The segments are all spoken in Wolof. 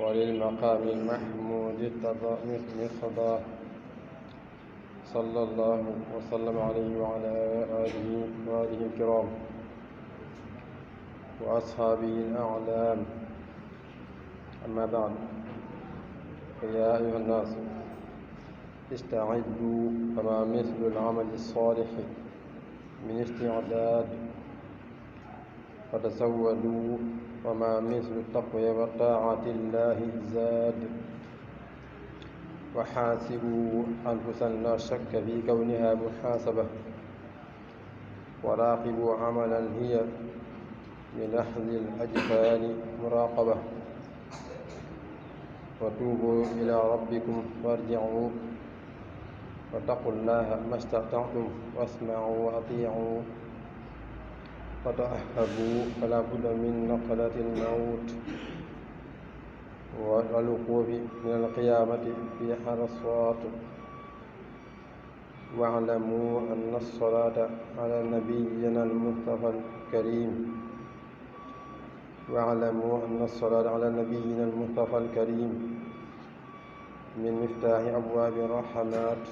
وللمقام المحمود مقضاه. صلى الله وسلم عليه وعلى آله الكرام وأصحابه الأعلام. أما بعد، فيا أيها الناس استعدوا، فما مثل العمل الصالح من استعداد، فتزودوا، وما مثل التقوى وطاعة الله زاد. وحاسبوا أنفسا لا شك في كونها محاسبة، وراقبوا عملا هي من أحد الأجفان مراقبة. وتوبوا إلى ربكم وارجعوا، واتقوا الله ما استطعتم، واسمعوا وأطيعوا، وتأهبوا، فلا بد من نقلة الموت والوقوف من القيامة في حرصات. واعلموا أن الصلاة على نبينا المصطفى الكريم من مفتاح أبواب الرحمات،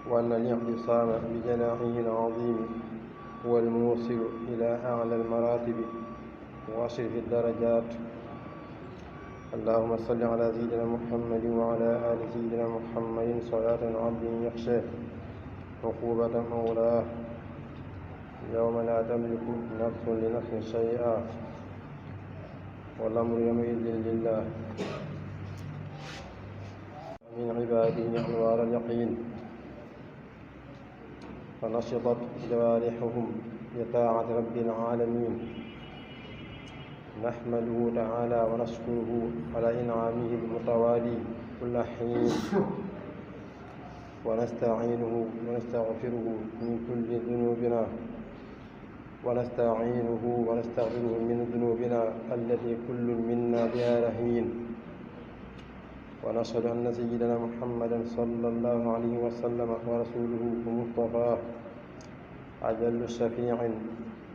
وأن الاعتصام بجناحه العظيم هو الموصل إلى أعلى المراتب وأشرف الدرجات. اللهم صل على سيدنا محمد وعلى آل سيدنا محمد صلاة عبد يخشاه عقوبة مولاه يوم لا تملك نفس لنفس شيئا، والأمر يومئذ لله. من عباده أنوار اليقين، فنشطت جوارحهم بطاعة رب العالمين. نحمده تعالى ونشكره على إنعامه المتوالي كل حين، ونستعينه ونستغفره من كل ذنوبنا، ونستغفره من ذنوبنا التي كل منا بها رهين. ونشهد أن سيدنا محمدا صلى الله عليه وسلم ورسوله ومصطفاه أجل شفيع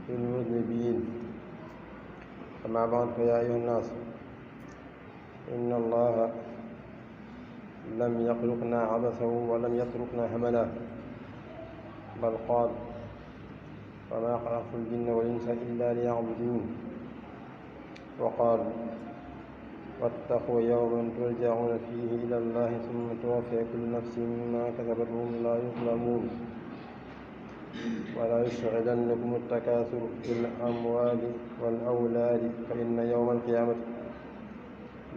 للمذنبين. أما بعد، فيا أيها الناس، إن الله لم يخلقنا عبثا ولم يتركنا هملا، بل قال: وما خلقت الجن والإنس إلا ليعبدون. وقال: واتقوا يوما ترجعون فيه إلى الله ثم توفي كل نفس ما كسبت وهم لا يظلمون. ولا يشغلنكم التكاثر في الأموال والأولاد، فإن يوم القيامة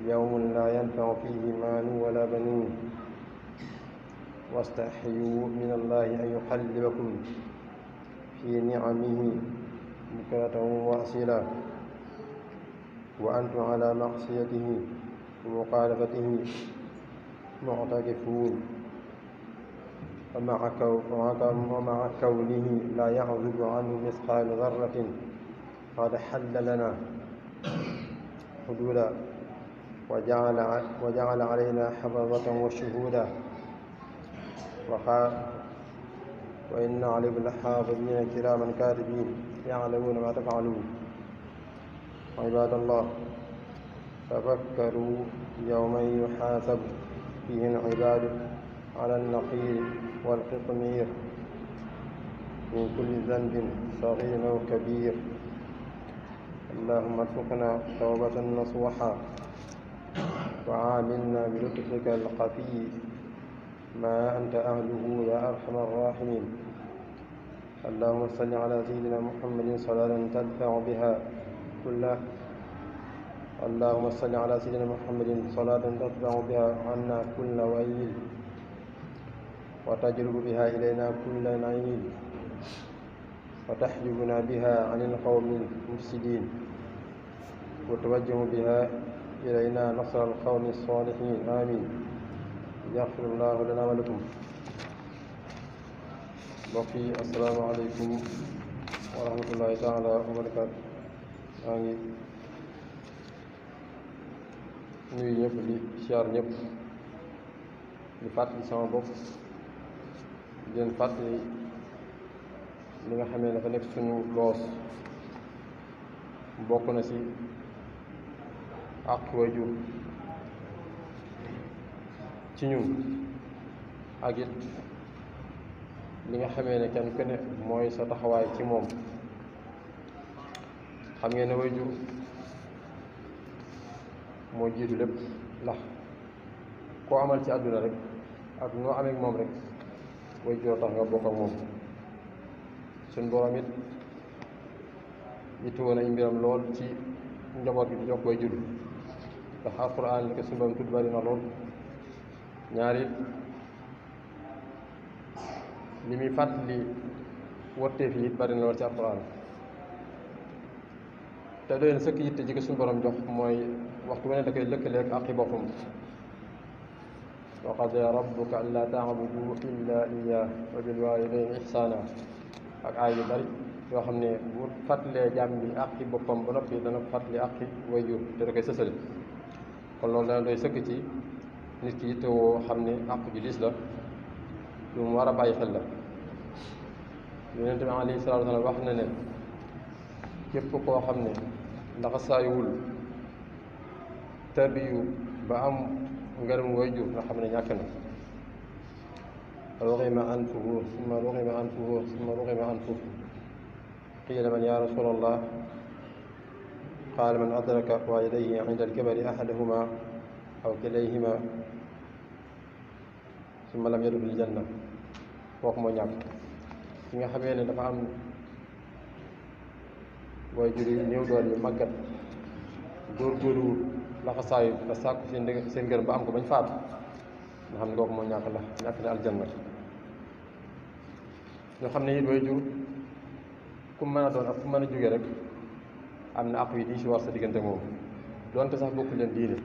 يوم لا ينفع فيه مال ولا بنون. واستحيوا من الله أن يحلبكم في نعمه بكرة وأصيلا، وأنتم على معصيته ومخالفته معتكفون. ومع كونه لا يعزب عنه مثقال ذرة قد حل لنا حدودا، وجعل علينا حفظة وشهودا. وإن عليكم لحافظين كراما كاتبين يعلمون ما تفعلون. عباد الله، تفكروا يوما يحاسب فيه العباد على النقير والقطمير من كل ذنب صغير أو كبير. اللهم ارزقنا توبة نصوحا، وعاملنا بلطفك الخفي ما أنت أهله يا أرحم الراحمين. اللهم صل على سيدنا محمد صلاة تدفع بها عنا كل ويل، وتجلب بها إلينا كل نعيم، وتحجبنا بها عن القوم المفسدين، وتوجه بها إلينا نصر القوم الصالحين. آمين. يغفر الله لنا ولكم. بقي السلام عليكم ورحمة الله تعالى وبركاته. nuyu ñëpp di siyaar ñëpp, di fàttali sama bopp, di leen fàttali li nga xamee dafa nekk suñu loos. bokk na ci àq waajur ci ñun ak it li nga xamee ne kenn ku ne mooy sa taxawaay ci moom. xam ngeen ne waajur moo jiitu lépp, ndax koo amal ci àdduna rek ak noo amee ak moom rek waajur tax nga bokk ak moom. suñ borom it yittewoo nañ mbiram lool ci njaboot gi di jox waajur ndax alquran li ko suñ borom tudd bari na lool. ñaar it li muy fàttali wottee fi it bari na lool ci alquran te doy na sëkk yitte ji ko suñu borom jox mooy waxtu wane da koy lëkkaleeg àqi boppam. wa qadaa rabbuka allaa ta'budu illaa iyyaahu wa bil waalidayni ihsaana ak aay yu bari yoo xam ne bu fàttalee jàmm bi àqi boppam ba noppi dana fàttali àqi waajur te da koy sësale. kon loolu dana doy sëkk ci nit ki yittewoo xam ne àq ju diis la lu mu war a bàyyi xel la. Yonent bi alayhi salaatu wa salaam wax na ne képp koo xam ne laxasaayuwul tarbiyu ba am ngërëm waajur nga xam ne ñàkk na. rughima anfuhu summa rughima anfuhu summa rughima anfuhu qiila man yaa rasuulallah qaala man adraka waalidayhi inda al-kibari ahaduhuma aw kilayhima summa lam yadxulil janna. kooku moo ñàkk ki nga xamee ne dafa am waajur yu néew doole yu màggat góorgóorlu laxasaayu ba sàkku seen ngërëm ba am ko bañ faatu nga xam ne kooku moo ñàkk ne aljanna. ñoo xam ne it waajur ku mën a doon ak ku mën a jóge rek am na àq yi di si war sa diggante moom doonte sax bokku leen diine.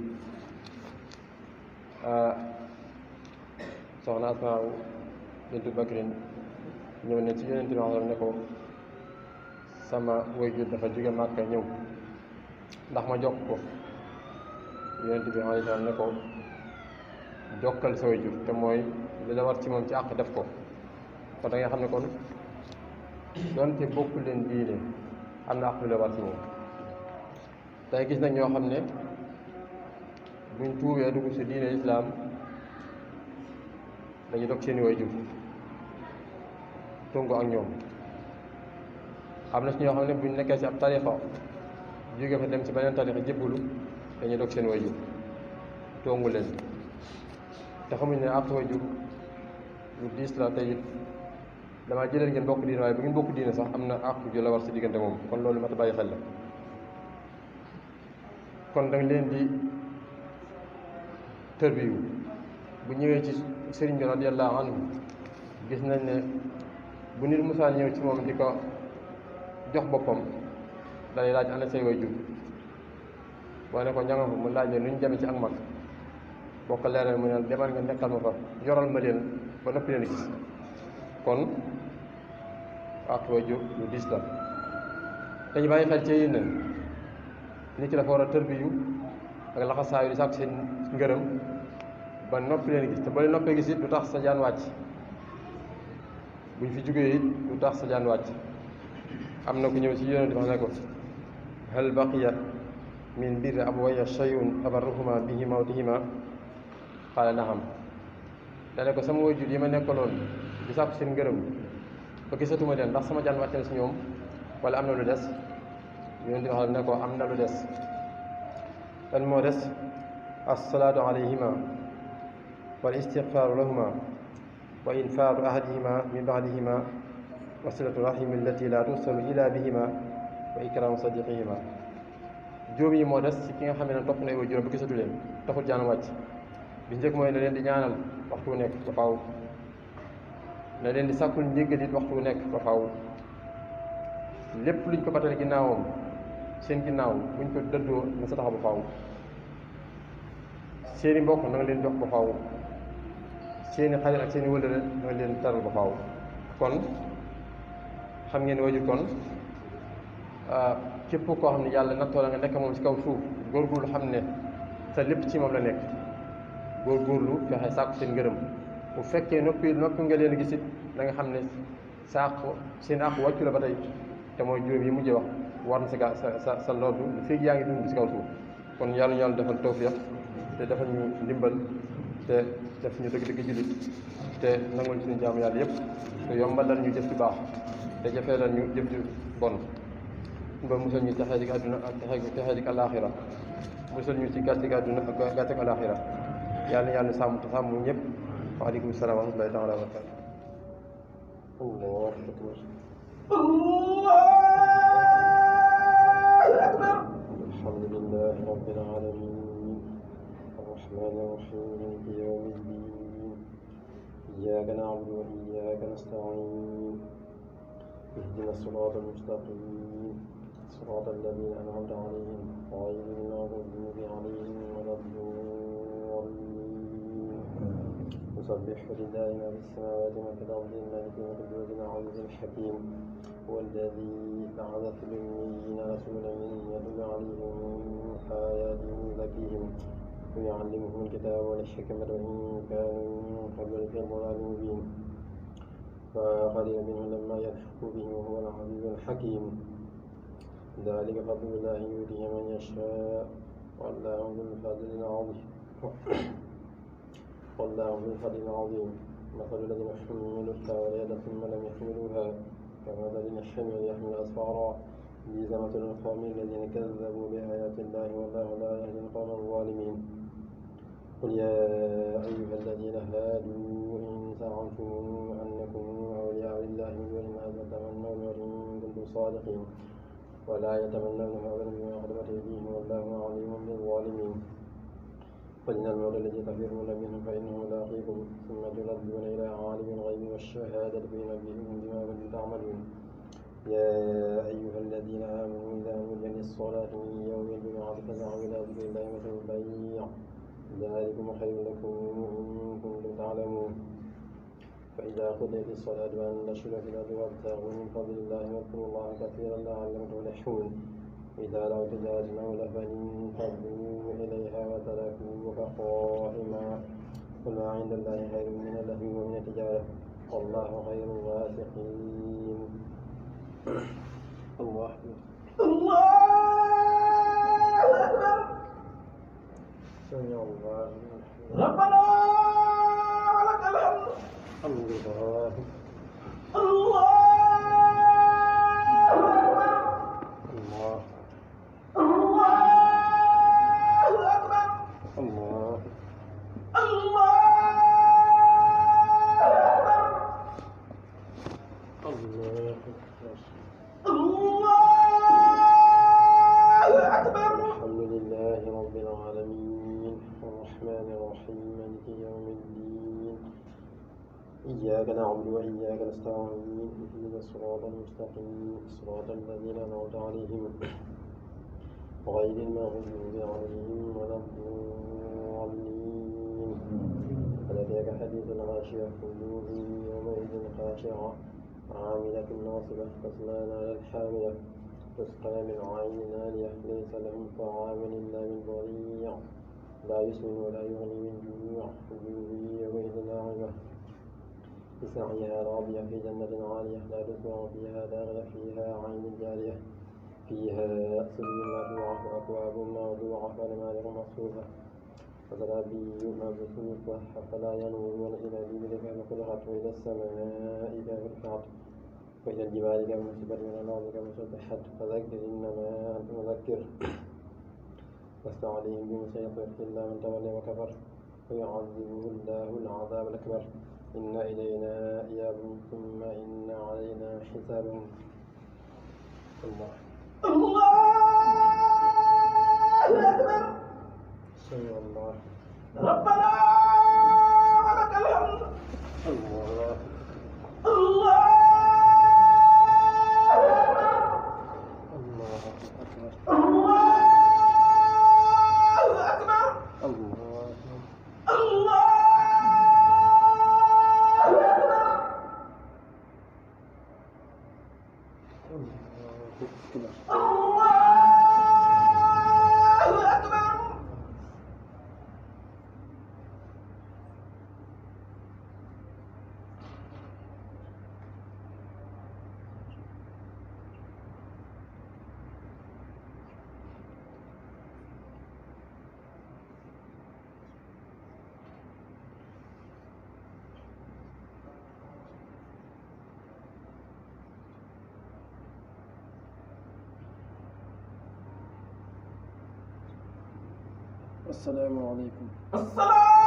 soxna Asmaa bintu Bakrin ñëw ne ci Yonent bi ne ko sama waajur dafa jóge Màkka ñëw ndax ma jokk ko. Yonent bi ne ko jokkal sa waajur te mooy li la war ci moom ci àq def ko. kon da nga xam ne kon doonte bokku leen diine am na àq lu la war ci moom. tey gis nañ ñoo xam ne buñ tuubee dugg ci diine islaam dañuy dog seeni waajur tungu ak ñoom. am na ci ñoo xam ne buñ nekkee ci ab tarixa jóge fa dem ci beneen tarixa jébbalu dañuy dog seen waajur tungu leen te xamuñ ne àq waajur lu diis la. te it damaa jëlee ngeen bokk diine waaye bu ngeen bokk diine sax am na àq ju la war ci diggante moom. kon loolu mat a bàyyi xel la. kon danga leen di tërbiyu. bu ñëwee ci sëriñ bi radiyallahu anhu gis nañ ne bu nit musaan ñëw ci moom di ko jox boppam dalay laaj ana say waajur. boo ne ko ña nga fa mu laaj leen nu ñu demee ci ak mag boo ko leeral mu ne demal nga nekkal ma fa yoral ma leen ba noppi leen gis. kon àq waajur lu diis la. dañu bàyyi xel ci yéen nit ki dafa war a tërbiyu ak laxasaayu di sàkk seen ngërëm ba noppi leen gis te ba leen noppee gis it du tax sa jaan wàcc. buñ fi jógee it du tax sa jaan wàcc. am na ku ñëw ci Yonent bi wax ne ko hal baqiya min birri abawayya shay'un abarruhuma bihi mawtihima qaala na'am. dane ko sama waajur yi ma nekkaloon di sàkku seen ngërëm ba gisatuma leen ndax sama jaan wàcc na si ñoom wala am na lu des. Yonent bi wax ne ko am na lu des. lan moo des? as-salaatu alayhima wal istighfaaru lahuma wa infaadu ahadihima min ba'dihima wa silatu rahimi allati la tusalu ila bihima wa ikraamu sadiqihima. juróom yi moo des ci ki nga xam ne topp na ay juróom ba gisatu leen taxul jaan wàcc. bi njëkk mooy na leen di ñaanal waxtu wu nekk ba faaw. na leen di sàkkul njéggal it waxtu wu nekk ba faaw. lépp luñ ko batale ginnaawam seen ginnaaw buñ ko dëddoo na sa taxaw ba faaw. seeni mbokk na nga leen jox ba faaw. seeni xarit ak seeni wëllëre na nga leen taral ba faaw. kon xam ngeen waajur kon képp koo xam ne yàlla nattoo la nga nekk moom ci kaw suuf góorgóorlu xam ne sa lépp ci moom la nekk. góorgóorlu fexe sàkku seen ngërëm. bu fekkee noppi nga leen gis it da nga xam ne sàkku seen àq wàccu la ba tey te mooy juróom yi mujjee wax war na sa sa sa loddu lu fekk yaa ngi dund ci kaw suuf. kon yàlla ñu yàlla defal tawfiq te defal ñu ndimbal te def ñu dëgg-dëgg jullit te nangul suñu jaamu yàlla yépp te yombalal ñu jëf ci baax te jafeelal ñu jëf ci bon ba musal ñu texee dig àdduna ak texee dig alaaxira musal ñu ci gàcce àdduna ak gàcce alaaxira yàlla yàlla sàmm ñëpp waaleykum salaam wa rahmatullahi taala wa barakatu alhamdulillahi rabbil alamin arrahmani arrahim maliki yawmi ddin iyyaka na'budu wa iyyaka nasta'in ihdina as-sirata al-mustaqim صراط الذين أنعمت عليهم غير المغضوب عليهم ولا الضالين يسبح لله ما في السماوات وما في الأرض الملك القدوس العزيز الحكيم هو الذي بعث في الأميين رسولا يتلو عليهم آياته ويزكيهم ويعلمهم الكتاب والحكمة وإن كانوا من قبل لفي ضلال مبين فآخرين منهم لما يلحقوا بهم وهو العزيز الحكيم ذلك فضل الله يؤتيه من يشاء والله ذو الفضل العظيم مثل الذين حملوا التوراة ثم لم يحملوها كمثل الحمل يحمل أسفارا بئس مثل القوم الذين كذبوا بآيات الله والله لا يهدي القوم الظالمين قل يا أيها الذين هادوا إن زعمتم أنكم أولياء لله من دون الناس فتمنوا إن كنتم صادقين ولا يتمنونه أبدا بما قدمت أيديهم والله عليم بالظالمين قل إن الموت الذي تفرون منه فإنه ملاقيكم ثم تردون إلى عالم الغيب والشهادة فينبئكم بما كنتم تعملون يا أيها الذين آمنوا إذا نودي للصلاة من يوم الجمعة فاسعوا إلى ذكر الله وذروا البيع ذلكم خير لكم إن كنتم تعلمون فإذا قضيت الصلاة فانتشروا في الأرض وابتغوا من فضل الله واذكروا الله كثيرا لعلكم تفلحون إذا رأوا تجارة أو لهوا انفضوا إليها وتركوك قائما قل ما عند الله خير من اللهو ومن التجارة والله خير الرازقين الله أكبر سمع الله ربنا ولك الحمد الله الله إياك نعبد وإياك نستعين اهدنا الصراط المستقيم صراط الذين أنعمت عليهم غير المغضوب عليهم ولا الضالين هل أتاك حديث الغاشية وجوه يومئذ خاشعة عاملة ناصبة تصلى نارا حامية تسقى من عين آنية ليس لهم طعام إلا من ضريع لا يسمن ولا يغني من جوع وجوه يومئذ ناعمة بسعيها راضية في جنة عالية لا تسمع فيها لاغية فيها عين جارية فيها سرير مرفوعة وأكواب موضوعة ونمارق مصفوفة وزرابي مبثوثة أفلا ينظرون إلى الإبل كيف خلقت وإلى السماء كيف رفعت وإلى الجبال كيف نصبت وإلى الأرض كيف سطحت فذكر إنما أنت مذكر لست عليهم بمسيطر إلا من تولى وكفر ويعذبه الله العذاب الأكبر إن إلينا إيابهم ثم إن علينا حسابهم الله أكبر سمع الله ربنا ولك الحمد الله Allah assalaamu aleykum.